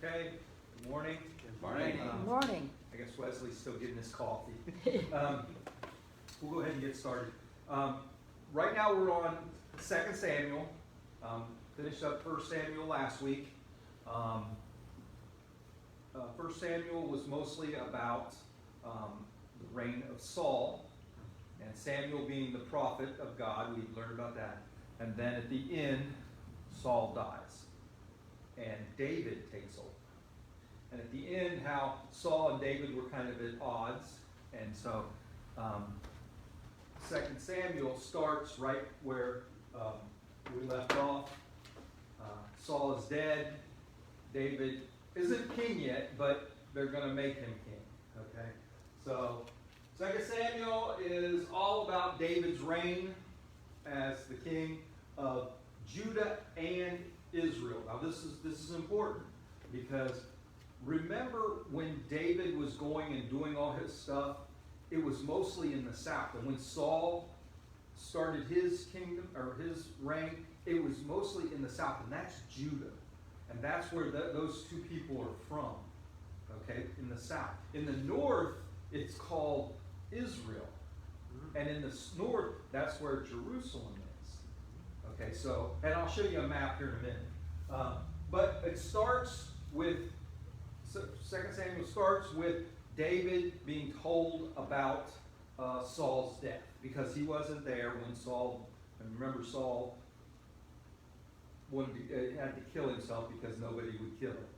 Okay, good morning. Good morning. Good morning. I guess Wesley's still getting his coffee. We'll go ahead and get started. Right now we're on 2 Samuel. Finished up 1 Samuel last week. 1 Samuel was mostly about the reign of Saul, and Samuel being the prophet of God. We learned about that. And then at the end, Saul dies, and David takes over. And at the end, how Saul and David were kind of at odds. And so 2 Samuel starts right where we left off. Saul is dead. David isn't king yet, but they're going to make him king. Okay? So 2 Samuel is all about David's reign as the king of Judah and Israel. Now this is important because remember when David was going and doing all his stuff, it was mostly in the south. And when Saul started his kingdom or his reign, it was mostly in the south, and that's Judah. And that's where those two people are from. Okay, in the south. In the north, it's called Israel. And in the north, that's where Jerusalem is. Okay, so, and I'll show you a map here in a minute. But it starts with, 2 Samuel starts with David being told about Saul's death. Because he wasn't there when Saul, and remember Saul had to kill himself because nobody would kill him.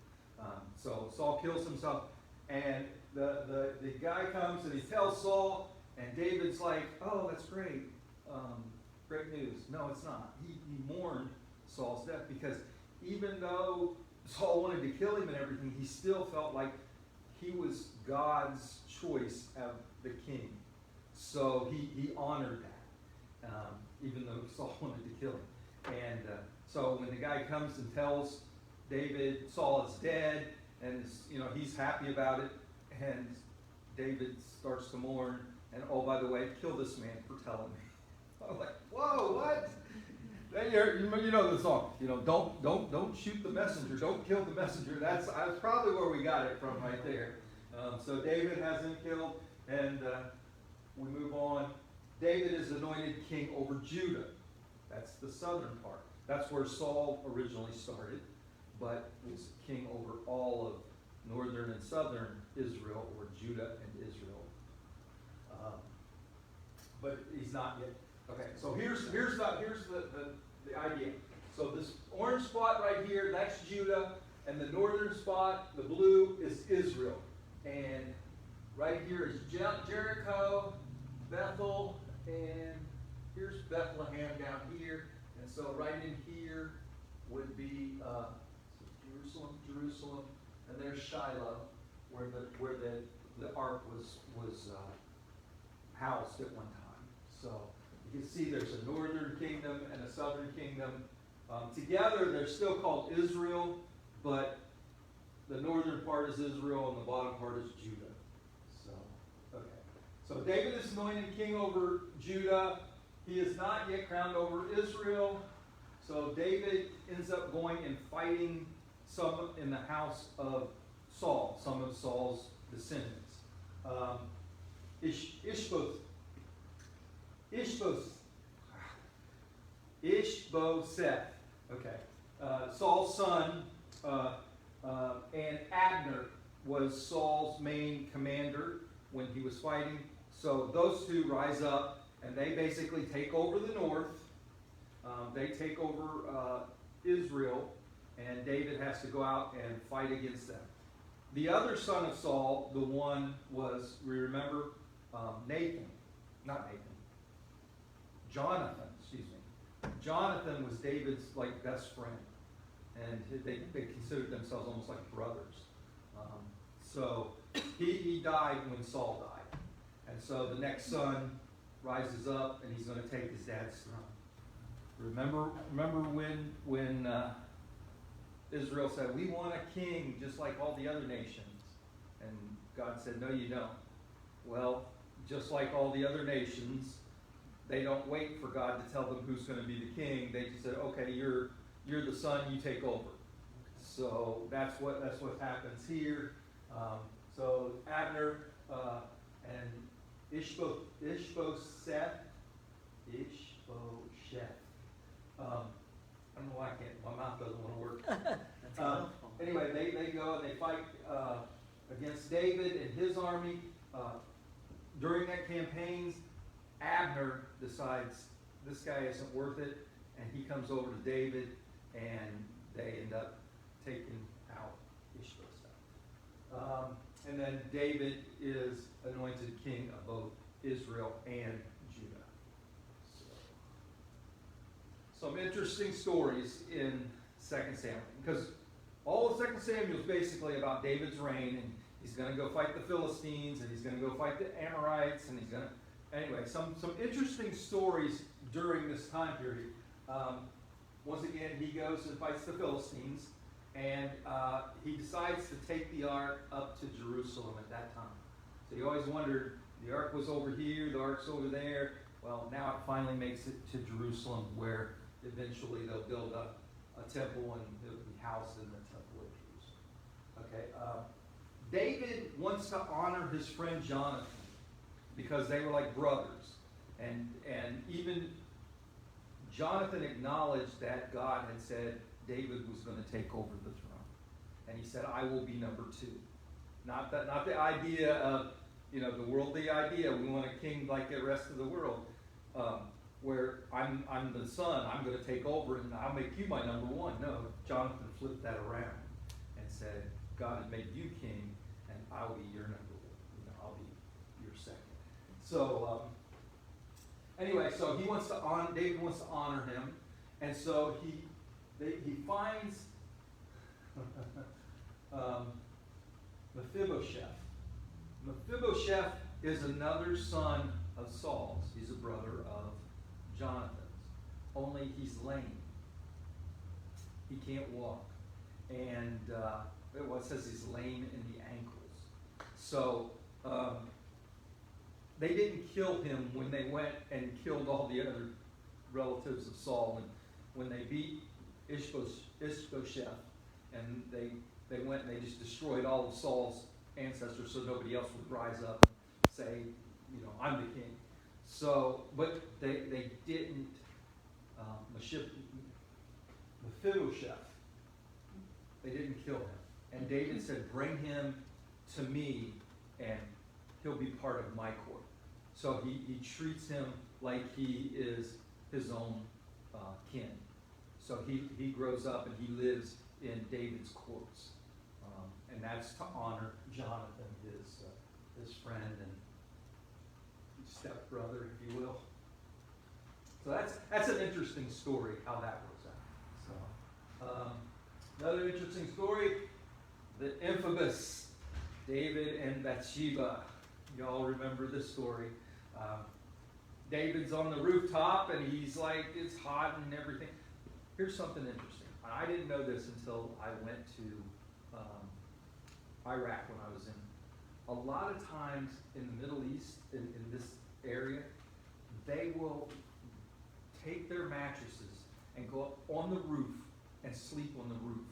So Saul kills himself, and the guy comes and he tells Saul, and David's like, oh, that's great. Great news. No, it's not. He mourned Saul's death because even though Saul wanted to kill him and everything, he still felt like he was God's choice of the king. So he honored that, even though Saul wanted to kill him. And so when the guy comes and tells David Saul is dead, and he's happy about it, and David starts to mourn, and oh, by the way, kill this man for telling me. I was like, whoa, what? You know the song. Don't shoot the messenger. Don't kill the messenger. That's probably where we got it from right there. So David has him killed, and we move on. David is anointed king over Judah. That's the southern part. That's where Saul originally started, but was king over all of northern and southern Israel, or Judah and Israel. But he's not yet. Okay, so here's the idea. So this orange spot right here, that's Judah, and the northern spot, the blue, is Israel. And right here is Jericho, Bethel, and here's Bethlehem down here. And so right in here would be Jerusalem, and there's Shiloh, where the ark was housed at one time. So you can see there's a northern kingdom and a southern kingdom. Together they're still called Israel, but the northern part is Israel and the bottom part is Judah. So, okay. So David is anointed king over Judah. He is not yet crowned over Israel. So David ends up going and fighting some in the house of Saul, some of Saul's descendants. Ishbosheth, okay. Saul's son, and Abner was Saul's main commander when he was fighting. So those two rise up, and they basically take over the north. They take over Israel, and David has to go out and fight against them. The other son of Saul, the one was, we remember, Jonathan was David's best friend, and they considered themselves almost like brothers. So he died when Saul died, and so the next son rises up, and he's going to take his dad's throne. Remember when Israel said, we want a king just like all the other nations, and God said, no, you don't. Well, just like all the other nations, they don't wait for God to tell them who's going to be the king. They just said, okay, you're the son, you take over. So that's what happens here. So Abner and Ishbosheth. I don't know why my mouth doesn't want to work. Anyway, they go and they fight against David and his army. During that campaign, Abner decides this guy isn't worth it, and he comes over to David, and they end up taking out Ishbosheth. And then David is anointed king of both Israel and Judah. Some interesting stories in 2 Samuel, because all of 2 Samuel is basically about David's reign, and he's going to go fight the Philistines, and he's going to go fight the Amorites, and he's going to... Anyway, some interesting stories during this time period. Once again, he goes and fights the Philistines, and he decides to take the ark up to Jerusalem at that time. So you always wondered, the ark was over here, the ark's over there. Well, now it finally makes it to Jerusalem, where eventually they'll build a temple, and it'll be housed in the temple of Jerusalem. Okay, David wants to honor his friend Jonathan because they were like brothers, and even Jonathan acknowledged that God had said David was going to take over the throne, and he said, "I will be number 2." Not the idea of the worldly idea. We want a king like the rest of the world. Where I'm the son, I'm going to take over and I'll make you my number 1. No, Jonathan flipped that around and said, God has made you king, and I'll be your number 1. I'll be your second. So anyway, so David wants to honor him, and so he finds Mephibosheth. Mephibosheth is another son of Saul's. He's a brother of Jonathan's. Only he's lame. He can't walk. And it says he's lame in the ankles. So they didn't kill him when they went and killed all the other relatives of Saul. And when they beat Ishbosheth, and they went and they just destroyed all of Saul's ancestors so nobody else would rise up and say, I'm the king. So, but they didn't, Mephibosheth, they didn't kill him. And David said, bring him to me and he'll be part of my court. So he treats him like he is his own kin. So he grows up and he lives in David's courts. And that's to honor Jonathan, his friend and stepbrother, if you will. So that's an interesting story, how that works out. So another interesting story, the infamous David and Bathsheba. You all remember this story. David's on the rooftop and he's like, it's hot and everything. Here's something interesting. I didn't know this until I went to Iraq when I was in. A lot of times in the Middle East, in this area, they will take their mattresses and go up on the roof and sleep on the roof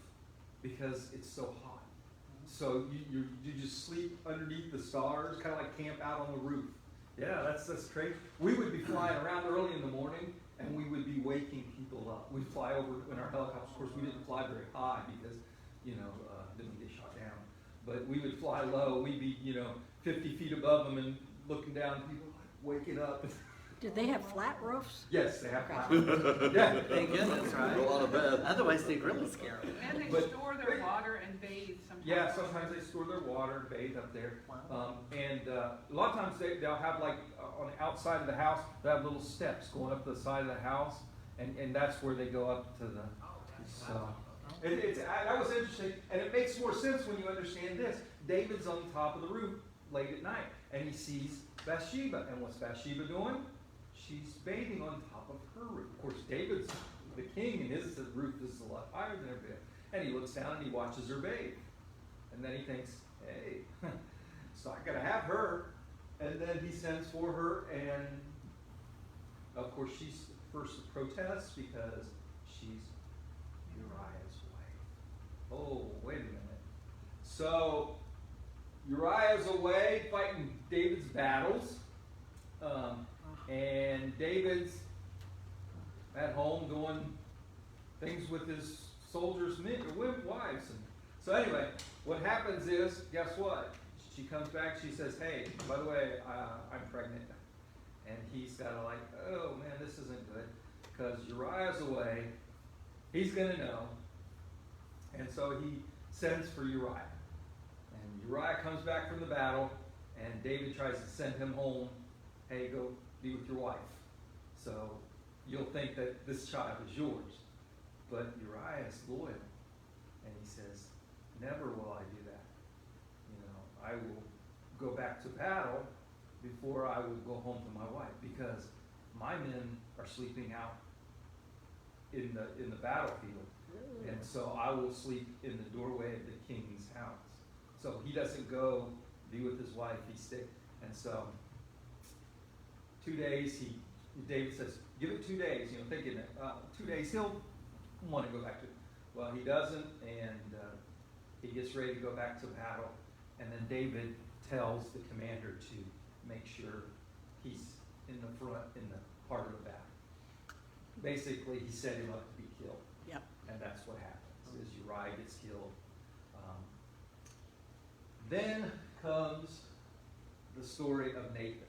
because it's so hot. So you just sleep underneath the stars, kind of like camp out on the roof. Yeah, that's crazy. We would be flying around early in the morning, and we would be waking people up. We'd fly over in our helicopters. Of course, we didn't fly very high because, then we get shot down. But we would fly low. We'd be, 50 feet above them and looking down, people waking up. Did they have flat roofs? Yes, they have flat roofs. Yeah. Thank goodness, right? A lot of bed. Otherwise, they'd really scare them. And they But- store their water and bathe sometimes. Yeah, sometimes they store their water and bathe up there. Wow. And a lot of times they'll have on the outside of the house, they have little steps going up the side of the house, and that's where they go up to the. So that was interesting, and it makes more sense when you understand this. David's on top of the roof late at night, and he sees Bathsheba, and what's Bathsheba doing? She's bathing on top of her roof. Of course, David's the king, and his roof is a lot higher than everybody else. And he looks down and he watches her bathe. And then he thinks, hey, so I gotta have her. And then he sends for her, and of course she's first to protest because she's Uriah's wife. Oh Uriah's away fighting David's battles. And David's at home doing things with his soldiers' wives. And so anyway, what happens is, guess what? She comes back, she says, hey, by the way, I'm pregnant. And he's got to like, oh man, this isn't good. Because Uriah's away, he's going to know. And so he sends for Uriah. And Uriah comes back from the battle, and David tries to send him home. Hey, go be with your wife. So you'll think that this child is yours. But Uriah is loyal. And he says, never will I do that. You know, I will go back to battle before I will go home to my wife, because my men are sleeping out in the battlefield. And so I will sleep in the doorway of the king's house. So he doesn't go be with his wife, he stays. And so 2 days, David says, give it 2 days, you know, thinking that 2 days he'll want to go back to it. Well, he doesn't, and he gets ready to go back to battle. And then David tells the commander to make sure he's in the front, in the heart of the battle. Basically, he set him up to be killed. Yep. And that's what happens, is Uriah gets killed. Then comes the story of Nathan.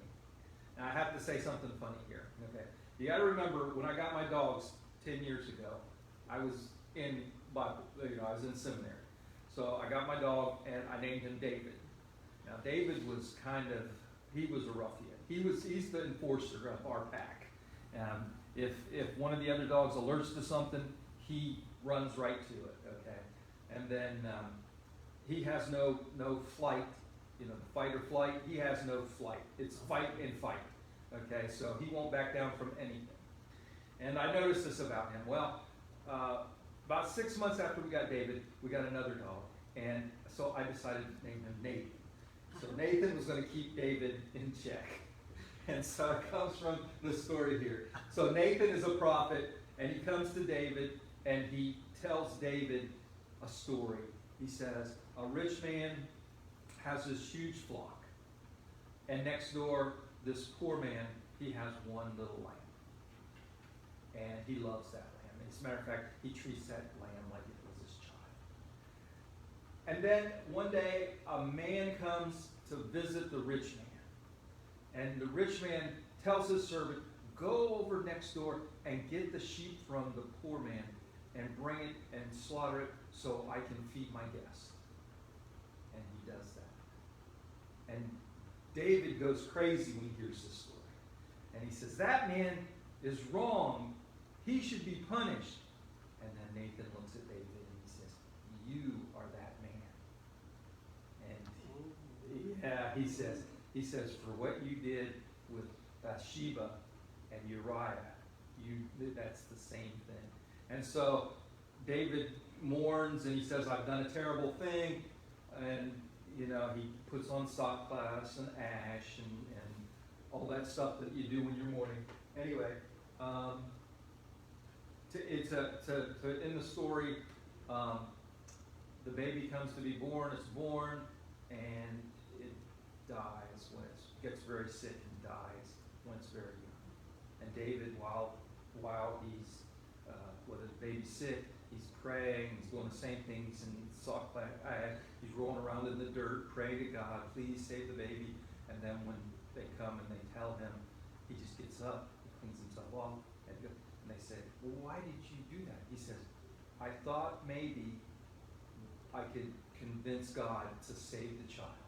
Now, I have to say something funny here. Okay, you got to remember, when I got my dogs 10 years ago, I was in Bible, I was in seminary. So I got my dog, and I named him David. Now, David was he was a ruffian. He's the enforcer of our pack. If one of the other dogs alerts to something, he runs right to it. Okay, and then he has no flight. You know, fight or flight. He has no flight. It's fight and fight. Okay, so he won't back down from anything. And I noticed this about him. Well, about 6 months after we got David, we got another dog, and so I decided to name him Nathan. So Nathan was going to keep David in check. And so it comes from the story here. So Nathan is a prophet, and he comes to David, and he tells David a story. He says, a rich man has this huge flock, and next door, this poor man, he has one little lamb. And he loves that lamb. As a matter of fact, he treats that lamb like it was his child. And then one day, a man comes to visit the rich man. And the rich man tells his servant, go over next door and get the sheep from the poor man and bring it and slaughter it so I can feed my guests. And he does that. And David goes crazy when he hears this story. And he says, that man is wrong. He should be punished. And then Nathan looks at David and he says, you are that man. And he says, for what you did with Bathsheba and Uriah, that's the same thing. And so David mourns and he says, I've done a terrible thing. And, he puts on sackcloth and ash and all that stuff that you do when you're mourning. Anyway, in the story, the baby comes to be born, it's born, and it dies when it gets very sick and dies when it's very young. And David, while he's with his baby sick, he's praying, he's doing the same things in sackcloth. He's rolling around in the dirt, praying to God, please save the baby. And then when they come and they tell him, he just gets up, he cleans himself off, and they say, well, why did you do that? He says, I thought maybe I could convince God to save the child.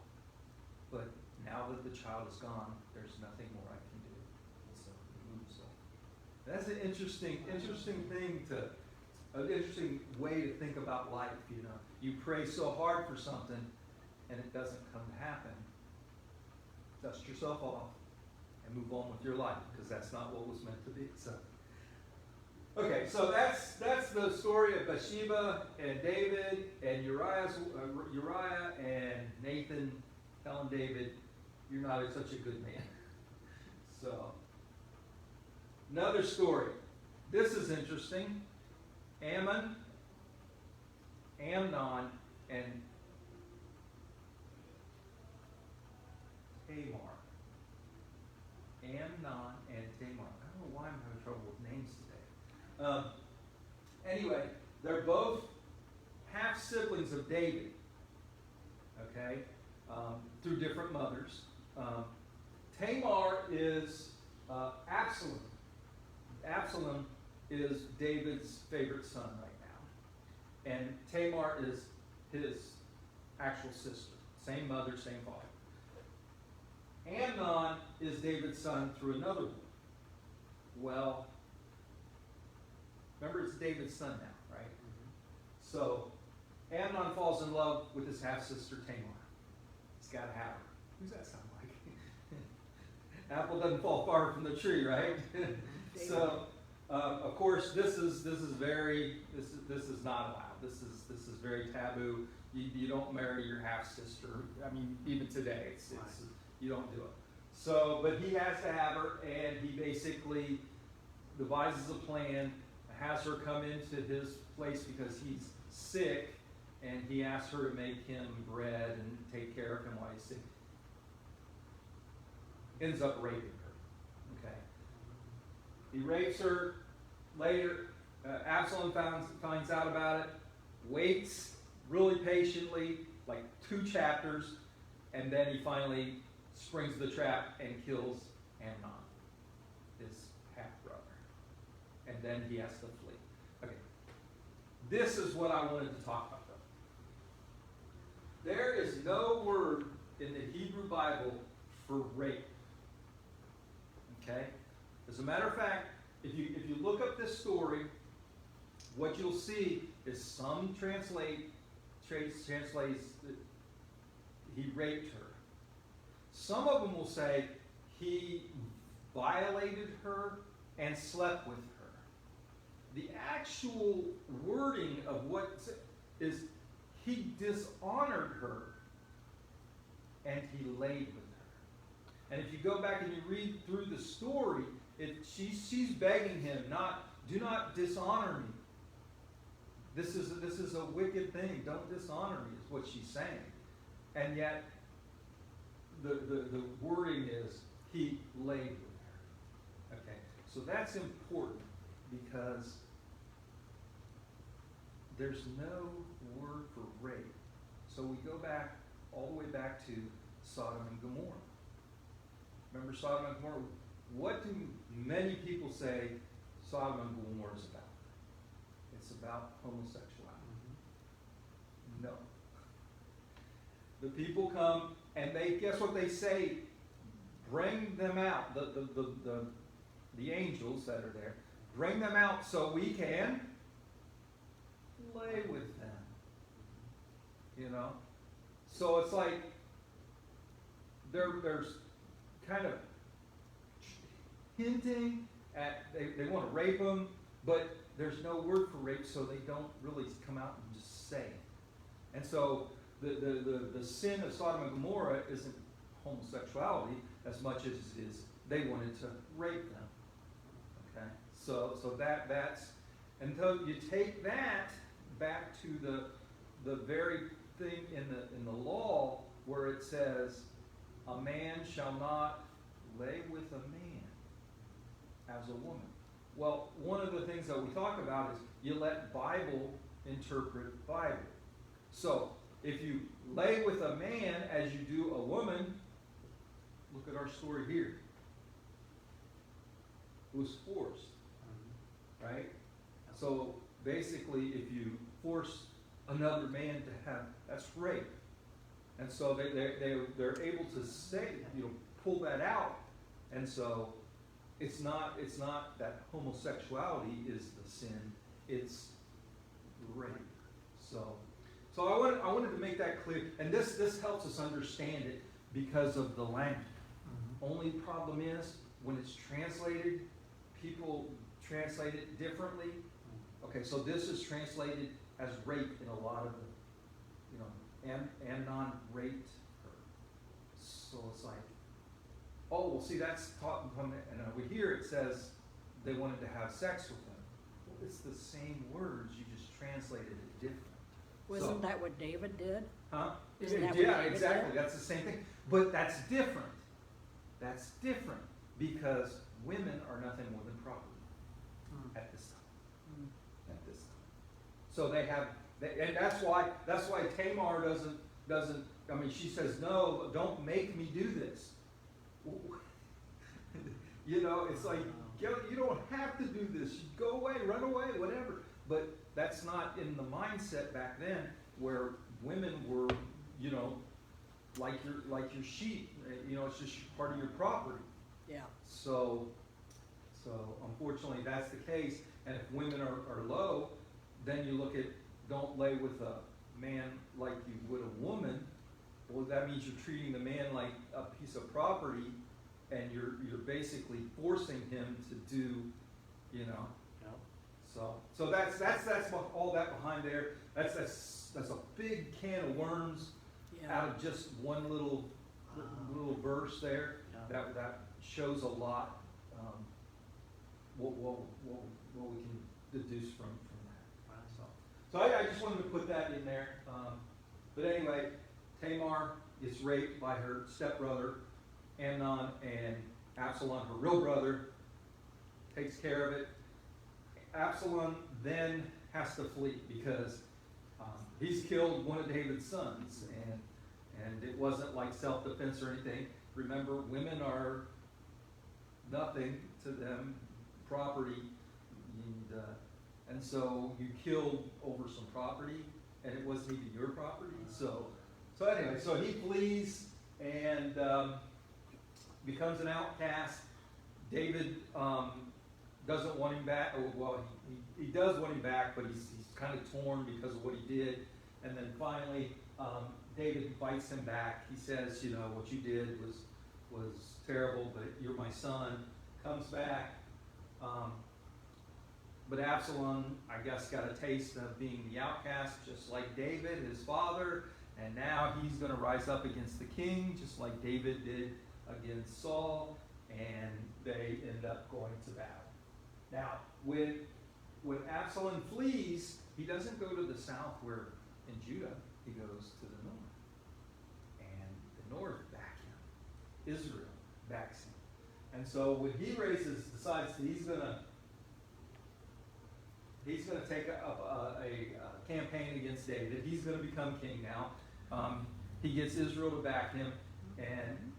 But now that the child is gone, there's nothing more I can do. And so he moves on. That's an interesting thing an interesting way to think about life, You pray so hard for something, and it doesn't come to happen. Dust yourself off and move on with your life, because that's not what was meant to be. So, okay, so that's the story of Bathsheba and David and Uriah and Nathan telling David, you're not such a good man. So, another story. This is interesting. Amnon, Tamar. Amnon and Tamar. I don't know why I'm having trouble with names today. Anyway, they're both half siblings of David. Okay, through different mothers. Tamar is Absalom. Absalom is David's favorite son right now. And Tamar is his actual sister. Same mother, same father. Amnon is David's son through another one. Well, remember it's David's son now, right? So, Amnon falls in love with his half-sister Tamar. He's got to have her. Who's that sound like? Apple doesn't fall far from the tree, right? So, of course, this is not allowed. This is very taboo. You don't marry your half-sister. I mean, even today, it's you don't do it. So, but he has to have her, and he basically devises a plan, has her come into his place because he's sick, and he asks her to make him bread and take care of him while he's sick. Ends up raping her. Okay. He rapes her. Later, Absalom finds out about it, waits really patiently, like 2 chapters, and then he finally springs the trap and kills Amnon, his half-brother. And then he has to flee. Okay. This is what I wanted to talk about, though. There is no word in the Hebrew Bible for rape. Okay? As a matter of fact, if you look up this story, what you'll see is some translates that he raped her. Some of them will say he violated her and slept with her. The actual wording of what is he dishonored her and he laid with her. And if you go back and you read through the story, she's begging him, do not dishonor me. This is a wicked thing. Don't dishonor me, is what she's saying. And yet, the wording is, he laid with her. Okay, so that's important because there's no word for rape. So we go back, all the way back to Sodom and Gomorrah. Remember Sodom and Gomorrah? What do many people say Sodom and Gomorrah is about? It's about homosexuality. No. The people come and guess what they say? Bring them out. The angels that are there, bring them out so we can lay with them. You know? So it's like there's kind of hinting at they want to rape them, but there's no word for rape, so they don't really come out and just say it. And so the sin of Sodom and Gomorrah isn't homosexuality as much as it is they wanted to rape them. Okay, so that's until you take that back to the very thing in the law where it says a man shall not lay with a man as a woman. Well, one of the things that we talk about is you let Bible interpret Bible. So, if you lay with a man as you do a woman, look at our story here. It was forced, right? So, basically, if you force another man to have, that's rape. And so they're able to say, pull that out. And so it's not that homosexuality is the sin, it's rape. So I wanted to make that clear, and this helps us understand it because of the language. Only problem is when it's translated, people translate it differently. Okay, so this is translated as rape in a lot of the, Amnon raped her. So it's like, oh, well, see, that's taught from it. And over here it says they wanted to have sex with him. Well, it's the same words, you just translated it different. Wasn't that what David did? Huh? Isn't that what Yeah, David exactly. did? That's the same thing. But that's different. that's different because women are nothing more than property at this time. At this time. So they have, and that's why Tamar doesn't, I mean, she says, no, don't make me do this. You know, it's like, you don't have to do this. Go away, run away, whatever. But that's not in the mindset back then where women were, you know, like your sheep. You know, it's just part of your property. Yeah. So unfortunately that's the case. And if women are low, then you look at, don't lay with a man like you would a woman. Well, that means you're treating the man like a piece of property, and you're basically forcing him to do, you know. Yeah. So that's all that behind there. That's a big can of worms out of just one little verse there. Yeah. That shows a lot. What we can deduce from that. So I just wanted to put that in there. But anyway, Tamar gets raped by her stepbrother Amnon, and Absalom, her real brother, takes care of it. Absalom then has to flee because he's killed one of David's sons, and it wasn't like self-defense or anything. Remember, women are nothing to them, property, and so you killed over some property, and it wasn't even your property. So anyway, so he flees and becomes an outcast. David doesn't want him back. Well, he does want him back, but he's kind of torn because of what he did. And then finally, David invites him back. He says, you know, what you did was terrible, but you're my son. Comes back. But Absalom, I guess, got a taste of being the outcast, just like David, his father. And now he's going to rise up against the king, just like David did against Saul. And they end up going to battle. Now, when Absalom flees, he doesn't go to the south where in Judah. He goes to the north. And the north back him. Israel backs him. And so when he decides that he's going to take a campaign against David. He's going to become king now. He gets Israel to back him, and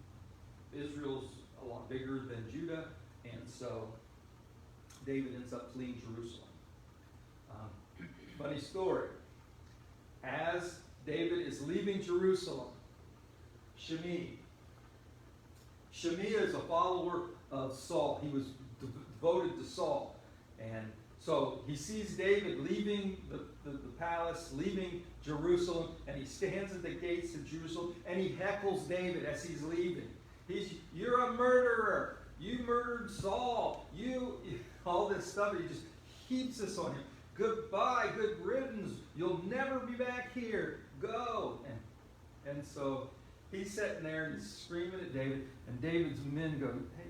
Israel's a lot bigger than Judah, and so David ends up fleeing Jerusalem. Funny story. As David is leaving Jerusalem, Shimei is a follower of Saul. He was devoted to Saul. And so he sees David leaving the palace, leaving Jerusalem, and he stands at the gates of Jerusalem, and he heckles David as he's leaving. You're a murderer. You murdered Saul. All this stuff. He just heaps this on him. Goodbye, good riddance. You'll never be back here. Go. And so he's sitting there and he's screaming at David, and David's men go, hey,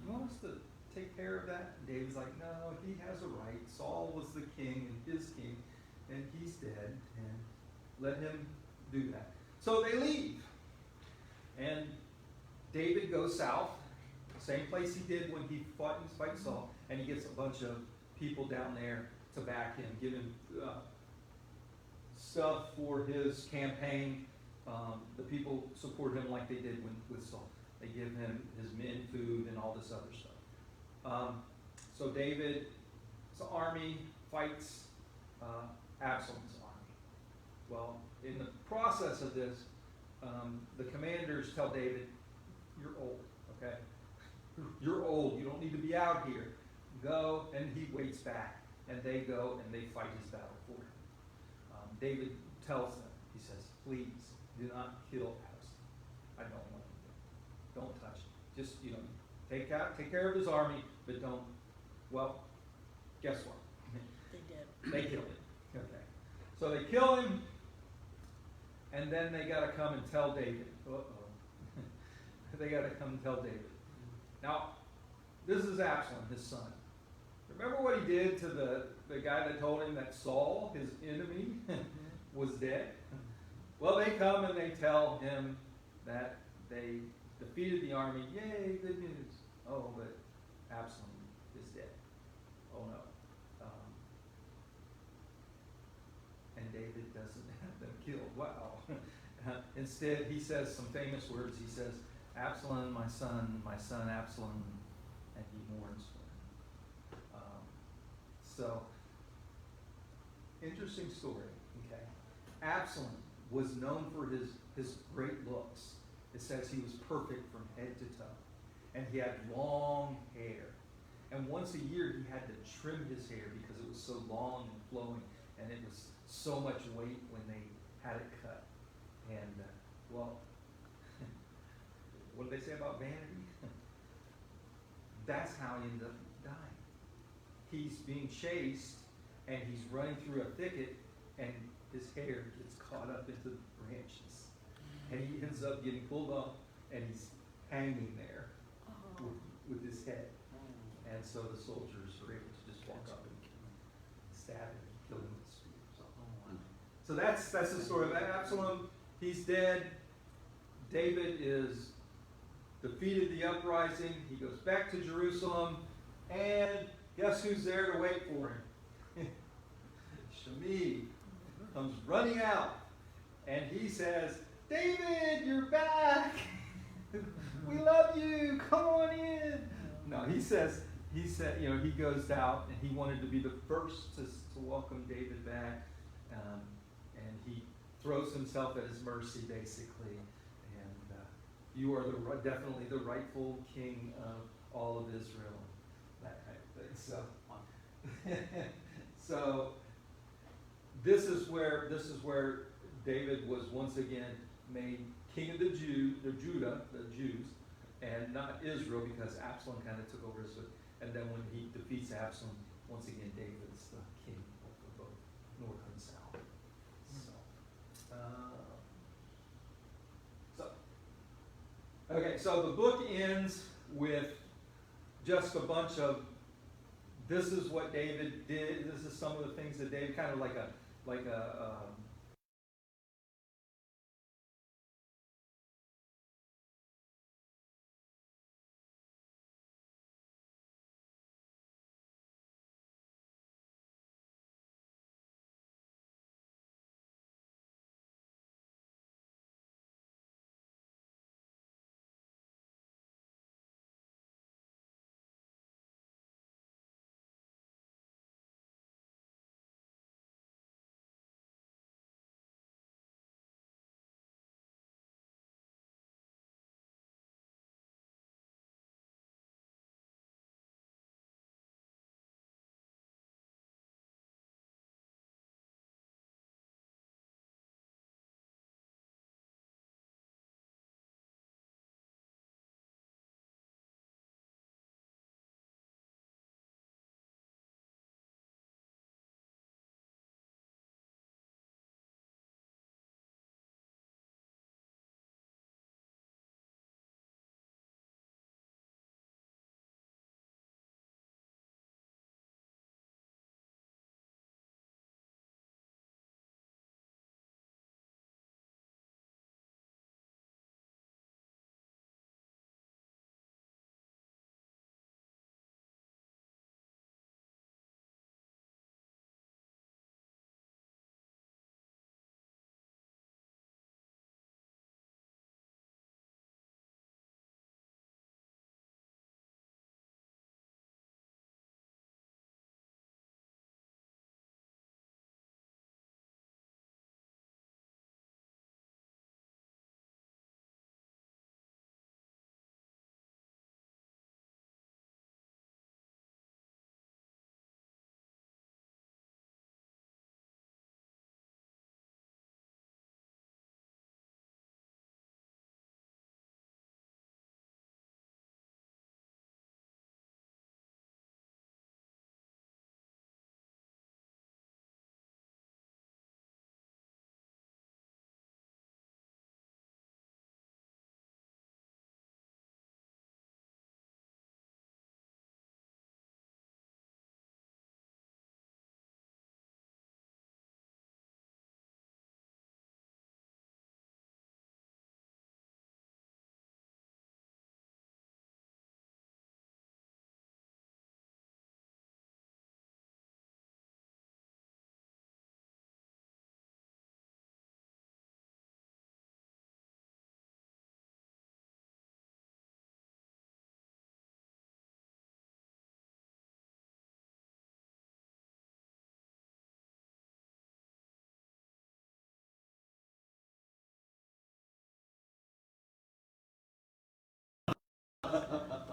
you want us to take care of that? And David's like, no, he has a right. Saul was the king and his king, and he's dead, and let him do that. So they leave. And David goes south, same place he did when he fought Saul, and he gets a bunch of people down there to back him, give him stuff for his campaign. The people support him like they did with Saul. They give him his men food and all this other stuff. So David's army fights Absalom's army. Well, in the process of this, the commanders tell David, you're old, okay? You're old. You don't need to be out here. Go, and he waits back. And they go and they fight his battle for him. David tells them, he says, please do not kill Absalom. I don't want him to. Don't touch him. Just, take care of his army, but don't. Well, guess what? They did. They killed him. Okay. So they kill him, and then they got to come and tell David. They got to come and tell David. Now, this is Absalom, his son. Remember what he did to the guy that told him that Saul, his enemy, was dead? Well, they come and they tell him that defeated the army. Yay, good news. Oh, but Absalom is dead. Oh no. And David doesn't have them killed. Wow. Instead, he says some famous words. He says, Absalom, my son Absalom, and he mourns for him. So, interesting story. Okay, Absalom was known for his great looks. It says he was perfect from head to toe, and he had long hair. And once a year, he had to trim his hair because it was so long and flowing, and it was so much weight when they had it cut. And well, what did they say about vanity? That's how he ended up dying. He's being chased, and he's running through a thicket, and his hair gets caught up into the branches. And he ends up getting pulled up, and he's hanging there with his head. And so the soldiers were able to just walk up and stab him and kill him with spears. So that's the story of Absalom. He's dead. David is defeated the uprising. He goes back to Jerusalem. And guess who's there to wait for him? Shimei comes running out. And he says, David, you're back. We love you. Come on in. No, he said, he goes out and he wanted to be the first to welcome David back. And he throws himself at his mercy, basically. And you are definitely the rightful king of all of Israel. That kind of thing. So this is where David was once again made king of the Jews, and not Israel, because Absalom kind of took over Israel. And then when he defeats Absalom, once again David's the king of both north and south. So the book ends with just a bunch of, this is what David did. This is some of the things that David, kind of like a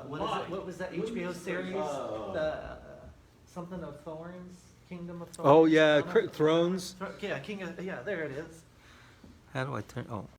What is it? What was that HBO series? The something of Thorns, Kingdom of Thorns. Oh, yeah, Crown of Thrones. Yeah, King of, yeah, there it is. How do I turn, oh.